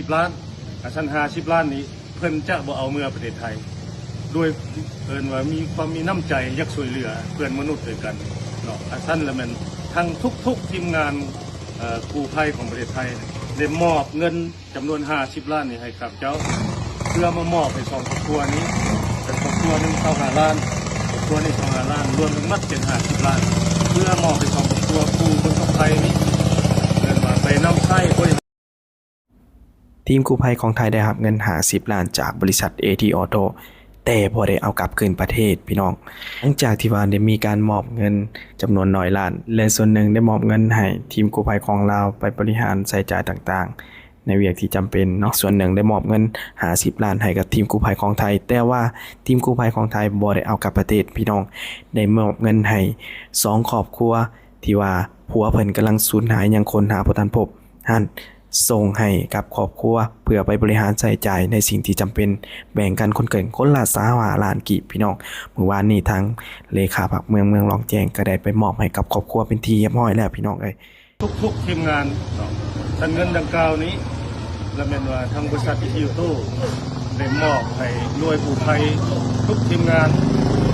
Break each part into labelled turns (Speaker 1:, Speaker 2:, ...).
Speaker 1: 50 ล้านชั้น50 ล้านนี้เพิ่นจะบ่เอาเมื่อประเทศไทยด้วยว่ามีน้ำใจอยากช่วยเหลือเพื่อนมนุษย์ด้วยกันเนาะชั้นละมันทั้งทุกทีมงานกู้ภัยของประเทศไทยได้มอบเงินจำนวน50 ล้านนี่ให้ครับเจ้าเพื่อมามอบให้2 ครอบครัวนี้เป็นครอบครัวหนึ่ง25 ล้านครอบครัวนี้25 ล้านรวมทั้งหมดเป็น50 ล้านเพื่อมอบให้2 ครอบครัวผู้คนไทยนี้เงินมาไปนำใช้บริ
Speaker 2: ทีมกู้ภัยของไทยได้รับเงิน50 ล้านจากบริษัท AT Auto แต่บ่ได้เอากลับคืนประเทศพี่น้องหลังจากที่ว่าได้มีการมอบเงินจำนวน100 ล้านและส่วนหนึ่งได้มอบเงินให้ทีมกู้ภัยของเราไปบริหารใช้จ่ายต่างๆในเวียกที่จำเป็นเนาะส่วนหนึ่งได้มอบเงิน50 ล้านให้กับทีมกู้ภัยของไทยแต่ว่าทีมกู้ภัยของไทยบ่ได้เอากลับประเทศพี่น้องได้มอบเงินให้2 ครอบครัวที่ว่าผัวเพิ่นกำลังสูญหายยังคนหาบ่ทันพบหั่นส่งให้กับครอบครัวเพื่อไปบริหารใช้จ่ายในสิ่งที่จำเป็นแบ่งกันคนเกินคนละ20 ล้านกีบพี่น้องเมื่อวานนี้ทางเลขาพรรคเมืองรองแจ้งก็ได้ไปมอบให้กับครอบครัวเป็นที่เรียบร้อยแล้วพี่น้องเอ้ย
Speaker 1: ทุกทีมงานชั้นเงินดังกล่าวนี้และเป็นว่าทางบริษัท AT Auto ได้มอบให้หน่วยกู้ภัยทุกทีมงาน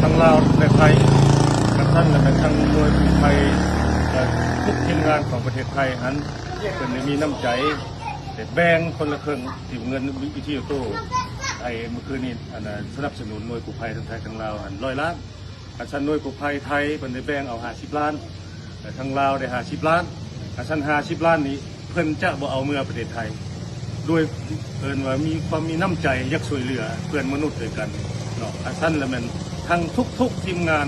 Speaker 1: ทั้งลาวและไทยกับท่านและเป็นทางหน่วยกู้ภัยทุกทีมงานของประเทศไทยนั้นเป็นมีน้ำใจแต่แบ่งคนละครึ่งที่เงิน AT Auto เมื่อคืนนี้สนับสนุนหน่วยกู้ภัยทั้งไทยทั้งลาว100 ล้านชั้นหน่วยกู้ภัยไทยเป็นได้แบ่งเอา50 ล้านแต่ทั้งลาวได้50 ล้านชั้น50 ล้านนี้เพิ่นจะบ่เอาเมื่อประเทศไทยด้วยว่ามีน้ำใจอยากช่วยเหลือเพื่อนมนุษย์ด้วยกันเนาะชั้นละมันทั้งทุกทีมงาน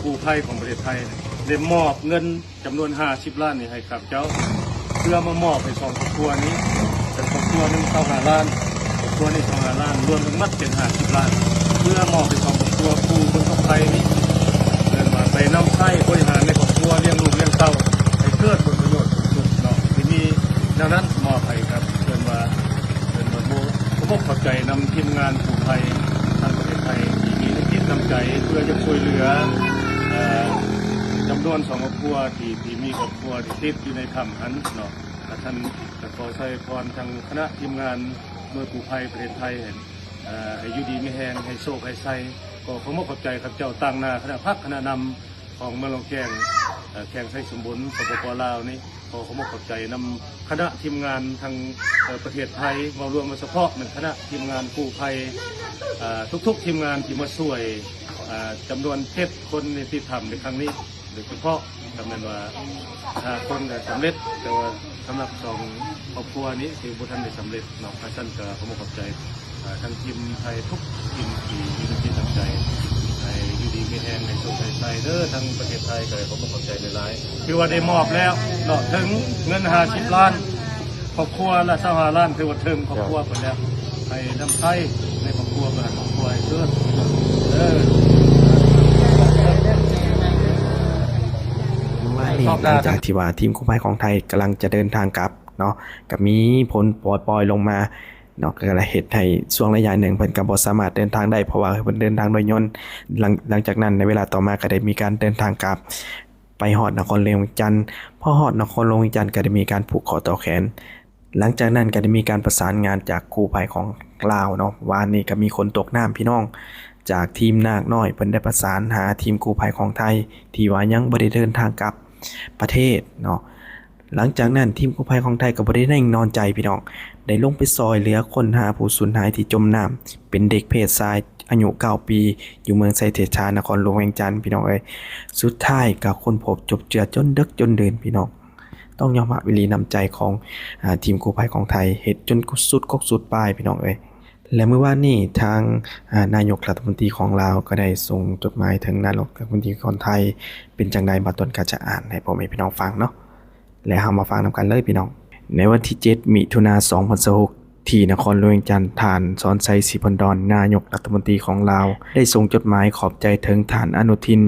Speaker 1: กู้ภัยของประเทศไทยได้มอบเงินจำนวน50 ล้านนี่ให้ครับเจ้าเพื่อมามอบให้2 ครอบครัวนี้เป็นครอบครัวหนึ่ง25 ล้านครอบครัวนี้25 ล้านรวมทั้งหมดเป็น50 ล้านเพื่อมอบให้2 ครอบครัวผู้คนไทยนี้เงินมาไปนำใช้บริหารในครอบครัวเลี้ยงลูกเลี้ยงเต้าให้เกิดผลประโยชน์สุดเนาะที่นี่ดังนั้นมอบให้ครับผมเข้าใจนำทีมงานกู้ภัยทางประเทศไทยที่มีน้ำใจเพื่อจะช่วยเหลือจำนวน2 ครอบครัวที่มีครอบครัวที่ติดอยู่ในถ้ำนั้นเนาะท่านขอใช้พรทางคณะทีมงานหน่วยกู้ภัยประเทศไทยให้อยู่ดีไม่แห้งให้โชคให้ไส้ก็ขอมอบขอบใจครับเจ้าตั้งหน้าคณะพักคณะนำของเมืองลงแกงแข่งไส้สมบูรณ์สปป.ลาวนี่ขอมอบขอบใจนำคณะทีมงานทางประเทศไทยมารวมมาเฉพาะเหมือนคณะทีมงานกู้ภัยทุกทีมงานที่มาช่วยจำนวน7 คนในที่ทำในครั้งนี้โดยเฉพาะจำนวนว่าคนสำเร็จแต่ว่าสำหรับ2 ครอบครัวนี้ที่บุท่านได้สำเร็จเนาะท่านก็ขอมอบขอบใจทางทีมไทยทุกทีมที่มีน้ำจิตน้ำใจอยู่ดีมีแรงในโซนไทยเด้อทางประเทศไทยก็เลยผมขอบใจหลายๆคือว่าได้มอบแล้วเนาะถึงเงิน50 ล้านครอบครัวละ25 ล้านคือว่าถึงครอบครัวไปแล้วให้น้ำไทยในครอบครัวมาครอบครัวเด้อ
Speaker 2: หลังจากที่ว่าทีมกู้ภัยของไทยกำลังจะเดินทางกลับเนาะกับมีผลปล่อยลงมาเนาะก็เลยเหตุให้ช่วงระยะหนึ่งเพิ่นก็บ่สามารถเดินทางได้เพราะว่าเพิ่นเดินทางโดยยนต์หลังจากนั้นในเวลาต่อมาก็ได้มีการเดินทางกลับไปฮอดนครหลวงจันทร์พอฮอดนครหลวงจันทร์ก็ได้มีการผูกคอต่อแขนหลังจากนั้นก็ได้มีการประสานงานจากกู้ภัยของลาวเนาะว่านี่ก็มีคนตกน้ำพี่น้องจากทีมนาคน้อยเพิ่นได้ประสานหาทีมกู้ภัยของไทยที่ว่ายังบ่ได้เดินทางกลับประเทศเนาะหลังจากนั้นทีมกู้ภัยของไทยก็บ่ได้นิ่งนอนใจพี่น้องได้ลงไปซอยเหลือคนหาผู้สูญหายที่จมน้ำเป็นเด็กเพศชายอายุ9 ปีอยู่เมืองไซเทชานครหลวงเวียงจันทร์พี่น้องเอ้ยสุดท้ายก็ค้นพบจบเจือจนดึกจนเดินพี่น้องต้องยอมรับวิลีน้ำใจของทีมกู้ภัยของไทยเฮ็ดจนสุดกกสุดปลายพี่น้องเอ้ยและเมื่อวานนี้ทางนายกรัฐมนตรีของลาวก็ได้ส่งจดหมายถึงนายกรัฐมนตรีของไทยเป็นจังได๋บ่ต้นก็จะอ่านให้พ่อแม่พี่น้องฟังเนาะและเฮามาฟังนำกันเลยพี่น้องในวันที่7 มิถุนายน 2026ที่นครหลวงจันทร์ท่านสอนชัยศรีพลดรนายกรัฐมนตรีของลาวได้ส่งจดหมายขอบใจถึงท่านอนุทิน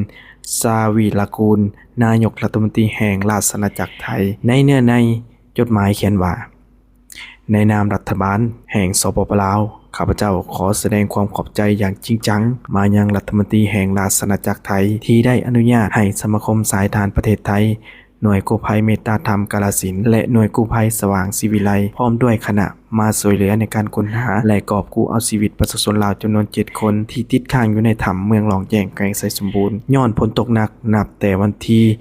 Speaker 2: ชาญวีรกูลนายกรัฐมนตรีแห่งราชอาณาจักรไทยในเนื้อในจดหมายเขียนว่าในนามรัฐบาลแห่งสปป.ลาวข้าพเจ้าขอแสดงความขอบใจอย่างจริงจังมายังรัฐมนตรีแห่งราชอาณาจักรไทยที่ได้อนุญาตให้สมาคมสายทานประเทศไทย หน่วยกู้ภัยเมตตาธรรมกาฬสินธุ์และหน่วยกู้ภัยสว่างศิวิไลพร้อมด้วยคณะมาช่วยเหลือในการค้นหาและกอบกู้เอาชีวิตประชาชนลาวจำนวน7คนที่ติดค้างอยู่ในถ้ำเมืองหลองแยงแกวงไสสมบูรณ์ย้อนฝนตกหนักนับแต่วันที่18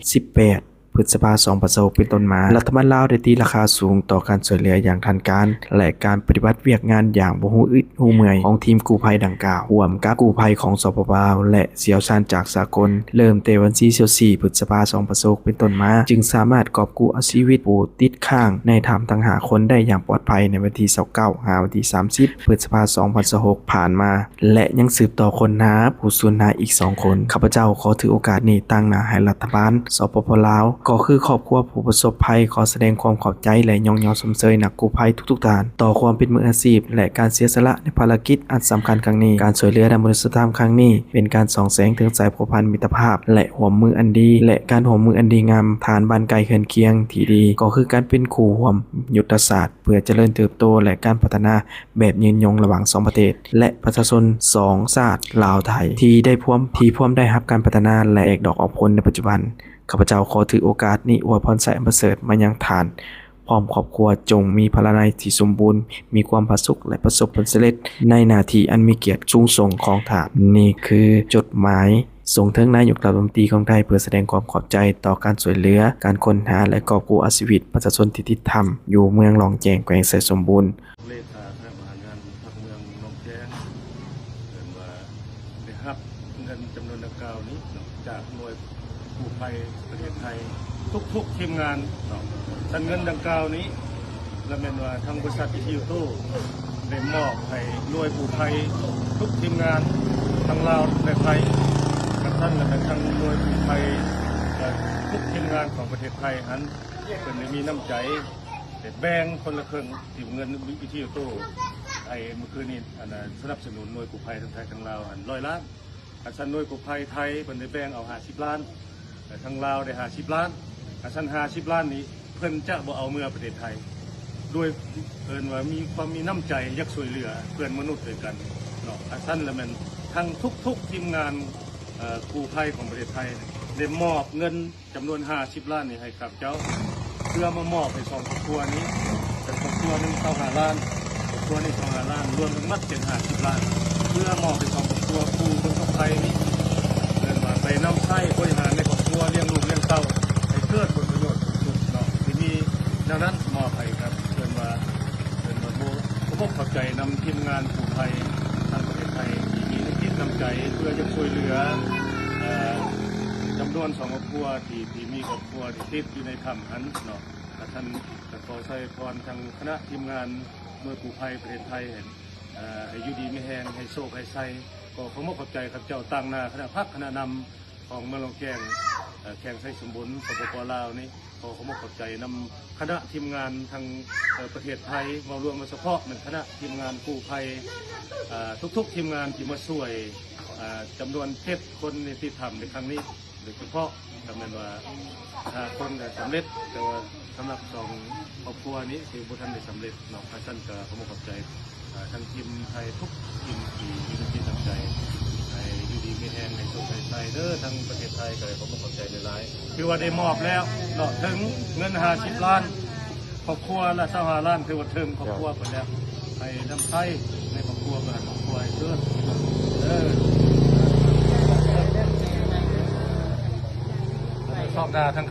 Speaker 2: พฤษภาคม2026เป็นต้นมารัฐบาลลาวได้ตีราคาสูงต่อการช่วยเหลืออย่างทันการและการปฏิบัติเวียกงานอย่างบ่ฮู้อึดฮู้เมื่อยของทีมกู้ภัยดังกล่าวร่วมกับกู้ภัยของสปปลาวและเชี่ยวชาญจากสากลเริ่มแต่วันที่14พฤษภาคม2026เป็นต้นมาจึงสามารถกอบกู้เอาชีวิตผู้ติดค้างในถ้ำทั้ง5คนได้อย่างปลอดภัยในวันที่29หาวันที่30พฤษภาคม2026ผ่านมาและยังสืบต่อค้นหาผู้สูญหายอีก2คนข้าพเจ้าขอถือโอกาสนี้ตั้งหน้าให้รัฐบาลสปปลาวก็คือครอบครัวผู้ประสบภัยขอแสดงความขอบใจและยอมสมเสยนักกู้ภัยทุกๆด้านต่อความเป็นมืออาชีพและการเสียสละในภารกิจอันสำคัญครั้งนี้การช่วยเหลือด้านมนุษยธรรมครั้งนี้เป็นการส่องแสงถึงสายผูกพันมิตรภาพและหัวมืออันดีและการหัวมืออันดีงามฐานบ้านไกลเคือนเคียงที่ดีก็คือการเป็นคู่ร่วมยุทธศาสตร์เพื่อเจริญเติบโตและการพัฒนาแบบยืนยงระหว่าง2ประเทศและประชาชน2ชาติลาวไทยที่พร้อมได้รับการพัฒนาและแอกดอกออกผลในปัจจุบันข้าพเจ้าขอถือโอกาสนี้อวยพรใส่อันประเสริฐมายังฐานพร้อมครอบครัวจงมีพลานัยที่สมบูรณ์มีความผาสุกและประสบผลสำเร็จในหน้าที่อันมีเกียรติสูงส่งของฐานนี่คือจดหมายส่งถึงนายกรัฐมนตรีของไทยเพื่อแสดงความขอบใจต่อการช่วยเหลือการค้นหาและกอบกู้ชีวิตประชาชนที่ติดถ้ำอยู่เมืองหลองแจงแขวงไสสมบูรณ์
Speaker 1: เลขาคณะมหางานพักเมืองหนองแจ้งเห็นว่าได้รับเงินจำนวนดังกล่าวนี้จากหน่วยกู้ภัยประเทศไทยทุกทีมงานท่านเงินดังกล่าวนี้และแม่นว่าทางบริษัทอิวโต้ได้มอบให้หน่วยกู้ภัยทุกทีมงานทั้งลาวและไทยกับท่านและทางหน่วยกู้ภัยทุกทีมงานของประเทศไทยนั้นเป็นได้มีน้ำใจแบ่งคนละครึ่งที่เงินวิทยุโต้เมื่อคืนนี้สนับสนุนหน่วยกู้ภัยทั้งไทยทั้งลาว100 ล้านท่านหน่วยกู้ภัยไทยเป็นได้แบ่งเอา50 ล้านแต่ทางลาวได้50 ล้านท่าน50 ล้านนี้เพิ่นจะบ่เอาเมื่อประเทศไทยด้วยเพิ่นว่ามีน้ำใจอยากช่วยเหลือเพื่อนมนุษย์ด้วยกันเนาะท่านและมันทั้งทุกทีมงานกู้ภัยของประเทศไทยได้มอบเงินจำนวน50 ล้านนี่ให้กับเจ้าเพื่อมามอบให้2ครอบครัวนี้แต่ครอบครัวนึง25 ล้านครอบครัวนี้25 ล้านรวมทั้งหมดเป็น50 ล้านเพื่อมอบให้2ครอบครัวผู้ประสบภัยนี้เดินมาไปนำใช้บริหารในครอบครัวเลี้ยงลูกเลี้ยงเต้าให้เกิดผลประโยชน์สุดเนาะที่มีดังนั้นมอบให้ครับเดินมาผมเข้าใจนำทีมงานกู้ภัยทางประเทศไทยที่มีน้ำจิตน้ำใจเพื่อจะช่วยเหลือจำนวน2 ครอบครัวที่มีครอบครัวที่ติดอยู่ในถ้ำนั้นเนาะท่านขอใส่พรทางคณะทีมงานหน่วยกู้ภัยประเทศไทยให้อยู่ดีไม่แห้งให้โชคให้ใส่ก็ขอมอบขอบใจครับเจ้าตั้งหน้าคณะพักคณะนำของเมืองหลองแกงแข่งไสสมบูรณ์สปปลาวนี่ขอมอบขอบใจนำคณะทีมงานทางประเทศไทยมารวมมาเฉพาะหนึ่งคณะทีมงานกู้ภัยทุกทีมงานที่มาช่วยจำนวน7 คนในที่ทำในครั้งนี้โดยเฉพาะจำนวนว่า5 คนสำเร็จแต่ว่าสำหรับ2 ครอบครัวนี้คือบุท่านได้สำเร็จน้องท่านก็ขอขอบใจทั้งทีมไทยทุกทีมที่มีน้ำจิตน้ำใจอยู่ดีมีแรงในโซนไทยเด้อทั้งประเทศไทยก็เลยขอขอบใจในหลายคือว่าได้มอบแล้วเนาะถึงเงิน50 ล้านครอบครัวละ25 ล้านคือว่าถึงครอบครัวไปแล้วไปน้ำไทยในครอบครัวมาครอบครัวเด้อชอบดาทั้ง